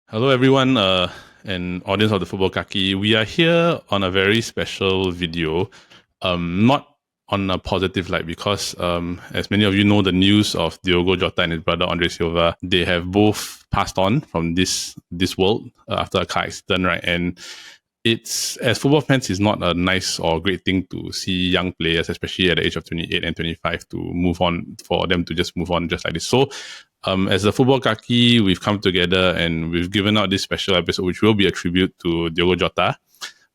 Hello, everyone, and audience of the Football Kaki. We are here on a very special video, not on a positive light because, as many of you know, the news of Diogo Jota and his brother Andre Silva, they have both passed on from this world after a car accident, right? And it's, as football fans, it's not a nice or great thing to see young players, especially at the age of 28 and 25, to move on, for them to just move on just like this. So as a football kaki, we've come together and we've given out this special episode, which will be a tribute to Diogo Jota.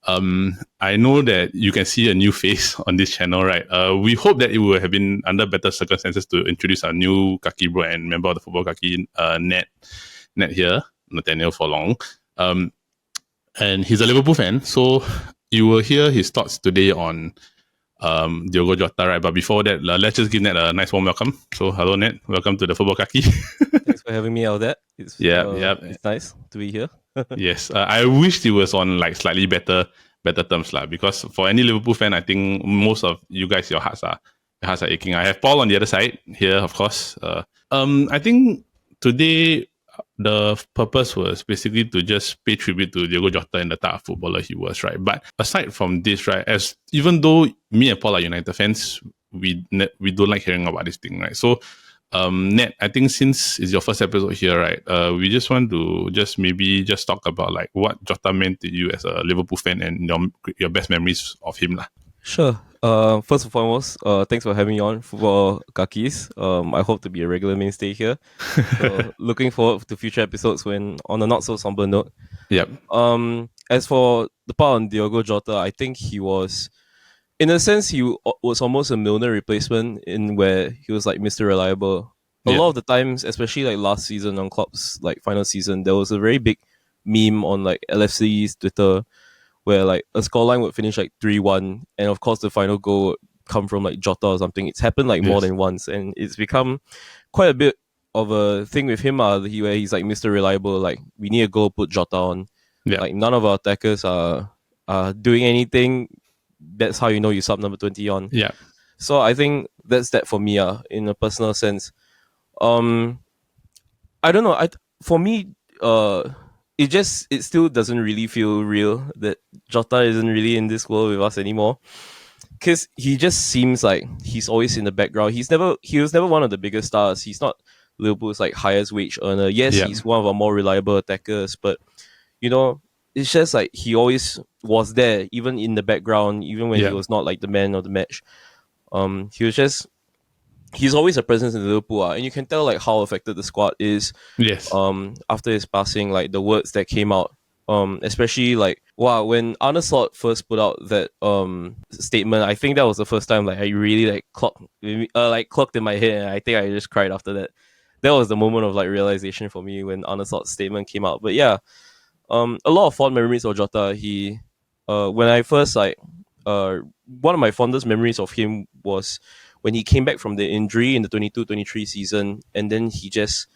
I know that you can see a new face on this channel, right? We hope that it would have been under better circumstances to introduce our new kaki bro and member of the football kaki, Ned here, Nathaniel for long. And he's a Liverpool fan, so you will hear his thoughts today on Diogo Jota, right? But before that, let's just give Ned a nice warm welcome. So, hello, Ned. Welcome to the Football Kaki. Thanks for having me out there. It's nice to be here. Yes, I wish it was on like slightly better terms, lah. Because for any Liverpool fan, I think most of you guys, your hearts are aching. I have Paul on the other side here, of course. I think today the purpose was basically to just pay tribute to Diogo Jota and the type of footballer he was, right? But aside from this, right, as even though me and Paul are United fans, we don't like hearing about this thing, right? So, Ned, I think since it's your first episode here, right, we just want to maybe talk about like what Jota meant to you as a Liverpool fan and your best memories of him, lah. Sure. First and foremost, thanks for having me on for Kakis. I hope to be a regular mainstay here. So looking forward to future episodes when on a not so somber note. Yep. As for the part on Diogo Jota, I think he was, in a sense, he was almost a Milner replacement in where he was like Mr. Reliable. A lot of the times, especially like last season on Klopp's like final season, there was a very big meme on like LFC's Twitter where like a scoreline would finish like 3-1, and of course the final goal would come from like Jota or something. It's happened like more than once, and it's become quite a bit of a thing with him where he's like Mr. Reliable, like we need a goal, put Jota on. Like none of our attackers are doing anything. That's how you know you sub number 20 on. Yeah. So I think that's that for me in a personal sense. I don't know. For me, it still doesn't really feel real that Jota isn't really in this world with us anymore. Because he just seems like he's always in the background. He was never one of the biggest stars. He's not Liverpool's like highest wage earner. Yes, he's one of our more reliable attackers, but you know, it's just like he always was there, even in the background, even when he was not like the man of the match. He's always a presence in Liverpool, and you can tell like how affected the squad is. Yes. After his passing, like the words that came out, especially like when Arne Slot first put out that statement, I think that was the first time like I really like clocked in my head, and I think I just cried after that. That was the moment of like realization for me when Arne Slot's statement came out. But yeah, a lot of fond memories of Jota. He, when I first one of my fondest memories of him was when he came back from the injury in the 22-23 season, and then he just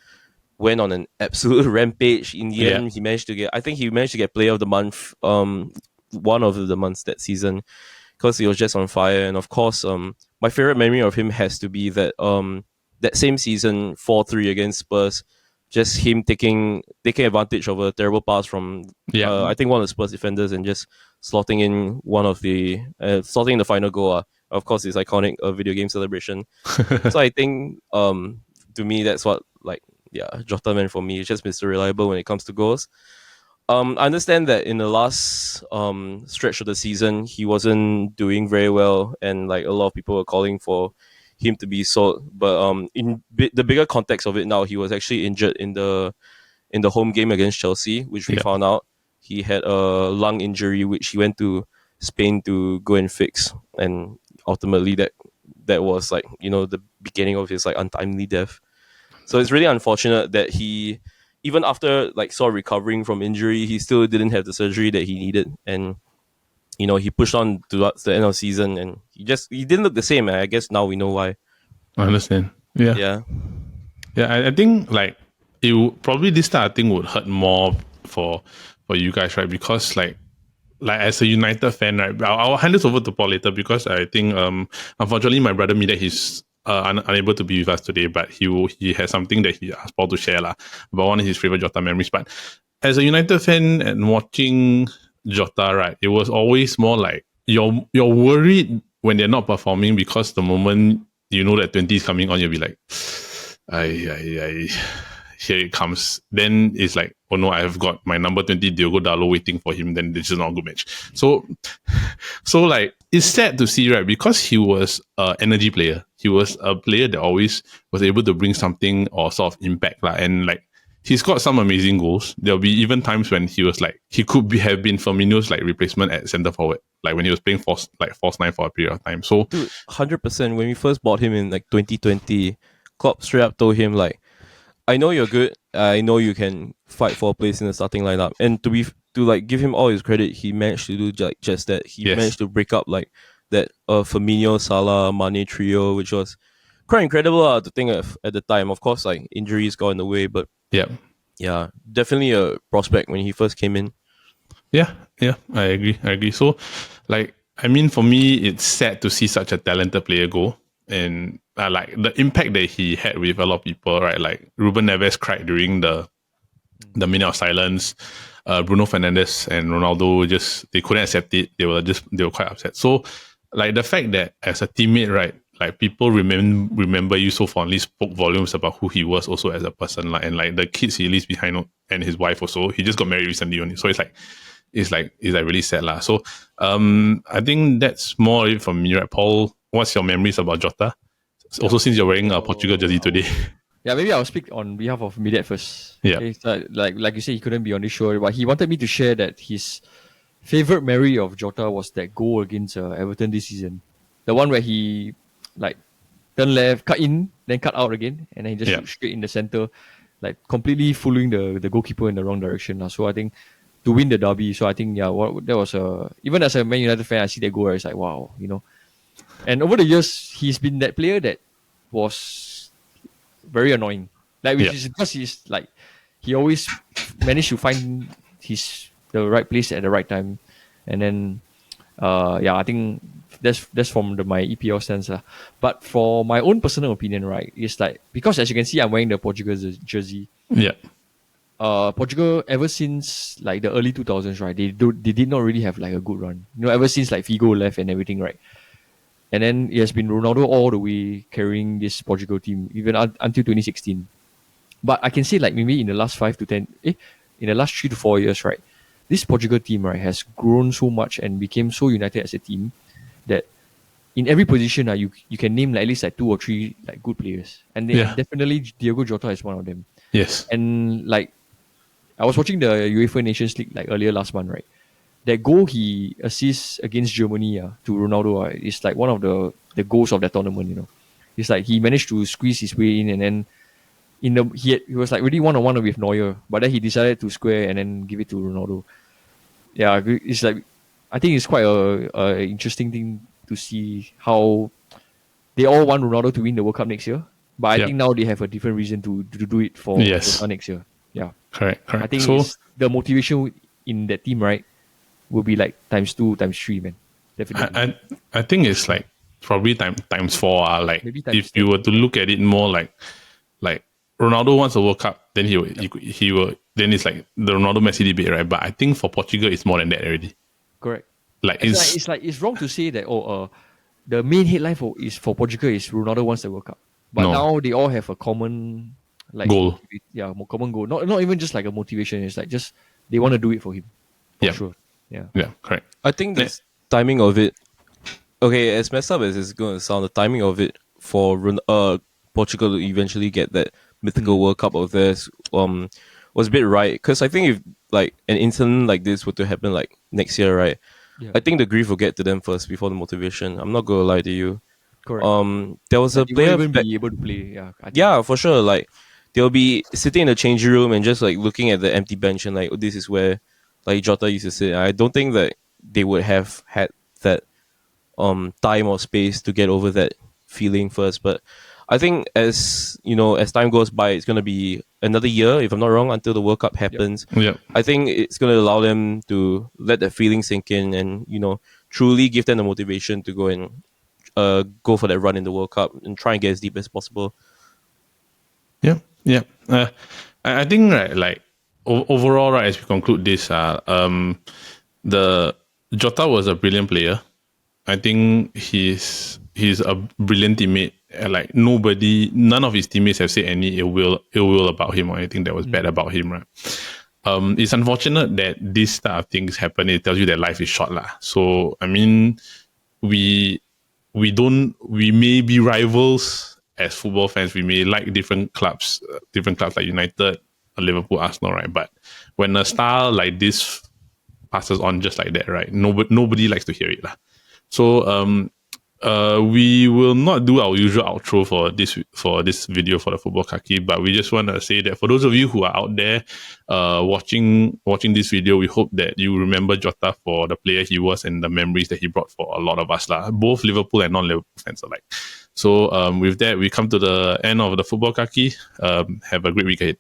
went on an absolute rampage. In the end, he managed to get Player of the Month, one of the months that season, because he was just on fire. And of course, my favorite memory of him has to be that that same season 4-3 against Spurs, just him taking advantage of a terrible pass from I think one of the Spurs defenders and just slotting in the final goal. Of course, it's iconic video game celebration. So I think to me that's what Jota meant for me. It's just Mr. Reliable when it comes to goals. I understand that in the last stretch of the season he wasn't doing very well, and like a lot of people were calling for him to be sold. But in the bigger context of it now, he was actually injured in the home game against Chelsea, which we found out he had a lung injury, which he went to Spain to go and fix, and ultimately that was like, you know, the beginning of his like untimely death. So it's really unfortunate that he, even after like sort of recovering from injury, he still didn't have the surgery that he needed, and you know, he pushed on towards the end of the season, and he didn't look the same. And I guess now we know why. I understand. Yeah. I think like probably this type of thing would hurt more for you guys, right? Because like as a United fan, right? I'll hand this over to Paul later, because I think unfortunately my brother Mida, he's unable to be with us today, but he has something that he asked Paul to share about one of his favorite Jota memories. But as a United fan and watching Jota, right, it was always more like you're worried when they're not performing, because the moment you know that 20 is coming on, you'll be like, I here it comes. Then it's like, oh no, I have got my number 20 Diogo Dalot waiting for him. Then this is not a good match. So like, it's sad to see, right? Because he was an energy player. He was a player that always was able to bring something or sort of impact, and like, he's got some amazing goals. There'll be even times when he was like, he could have been Firmino's like replacement at centre forward, like when he was playing false nine for a period of time. So, Dude, 100%. When we first bought him in like 2020, Klopp straight up told him like, I know you're good. I know you can fight for a place in the starting lineup. And to like give him all his credit, he managed to do like just that. He yes. managed to break up like that Firmino, Salah, Mane trio, which was quite incredible to think of at the time. Of course, like injuries got in the way, but yeah, definitely a prospect when he first came in. Yeah, I agree. So, like, I mean, for me, it's sad to see such a talented player go, and like the impact that he had with a lot of people, right? Like Ruben Neves cried during the minute of silence. Bruno Fernandes and Ronaldo they couldn't accept it. They were quite upset. So, like, the fact that as a teammate, right, like, people remember you so fondly spoke volumes about who he was also as a person, like, and like the kids he leaves behind and his wife also. He just got married recently only, so it's really sad lah. So I think that's more of it from me, right? Paul, what's your memories about Jota? Also, since you're wearing a Portugal jersey today. Yeah, maybe I'll speak on behalf of Midet first. Yeah. Okay, so like you said, he couldn't be on this show, but he wanted me to share that his favorite memory of Jota was that goal against Everton this season. The one where he like turn left, cut in, then cut out again, and then he just shoot straight in the center, like completely fooling the goalkeeper in the wrong direction. So I think to win the derby, so I think that was even as a Man United fan, I see that goal, it's like wow, you know. And over the years, he's been that player that was very annoying. Like, which is because he's like, he always managed to find the right place at the right time. And then, I think that's from my EPL stance. But for my own personal opinion, right, it's like, because as you can see, I'm wearing the Portugal jersey. Yeah. Portugal, ever since like the early 2000s, right, they did not really have like a good run. You know, ever since like Figo left and everything, right. And then it has been Ronaldo all the way carrying this Portugal team, even until 2016. But I can say, like, maybe in the last in the last 3 to 4 years, right, this Portugal team, right, has grown so much and became so united as a team that in every position, you can name like, at least like 2 or 3 like good players. And then definitely Diogo Jota is one of them. Yes. And like, I was watching the UEFA Nations League like earlier last month, right? That goal he assists against Germany to Ronaldo is like one of the goals of that tournament, you know. It's like he managed to squeeze his way in, and then he was like really one-on-one with Neuer, but then he decided to square and then give it to Ronaldo. Yeah, it's like, I think it's quite a interesting thing to see how they all want Ronaldo to win the World Cup next year, but I think now they have a different reason to do it for next year. Yeah, correct. I think the motivation in that team, right, will be like times 2, times 3, man. Definitely. I think it's like probably times 4. Like, maybe times if you were to look at it more like Ronaldo wants a World Cup, then he will then it's like the Ronaldo Messi debate, right? But I think for Portugal it's more than that already. Correct. Like, it's wrong to say that the main headline for Portugal is Ronaldo wants the World Cup, but now they all have a common like goal. Yeah, common goal. Not even just like a motivation. It's like just they want to do it for him. For sure. Yeah, correct. I think the timing of it, okay, as messed up as it's going to sound, the timing of it for Portugal to eventually get that mythical World Cup of theirs was a bit right. Because I think if like an incident like this were to happen like next year, right, I think the grief will get to them first before the motivation. I'm not going to lie to you. Correct. There was a player won't even be able to play. Yeah, for sure. Like, they'll be sitting in the changing room and just like looking at the empty bench and like, oh, this is where like Jota used to sit. I don't think that they would have had that time or space to get over that feeling first. But I think as time goes by, it's gonna be another year, if I'm not wrong, until the World Cup happens. Yep. I think it's gonna allow them to let that feeling sink in and truly give them the motivation to go and go for that run in the World Cup and try and get as deep as possible. Yeah. I think, right, like, overall, right, as we conclude this, the Jota was a brilliant player. I think he's a brilliant teammate. Like none of his teammates have said any ill will about him or anything that was bad about him, right? It's unfortunate that this type of things happen. It tells you that life is short, lah. So I mean, we may be rivals as football fans. We may like different clubs like United, Liverpool, Arsenal, right? But when a star like this passes on just like that, right? Nobody likes to hear it, lah. So we will not do our usual outro for this video for the football kaki, but we just want to say that for those of you who are out there watching this video, we hope that you remember Jota for the player he was and the memories that he brought for a lot of us, both Liverpool and non-Liverpool fans alike. So with that, we come to the end of the football kaki. Have a great week ahead.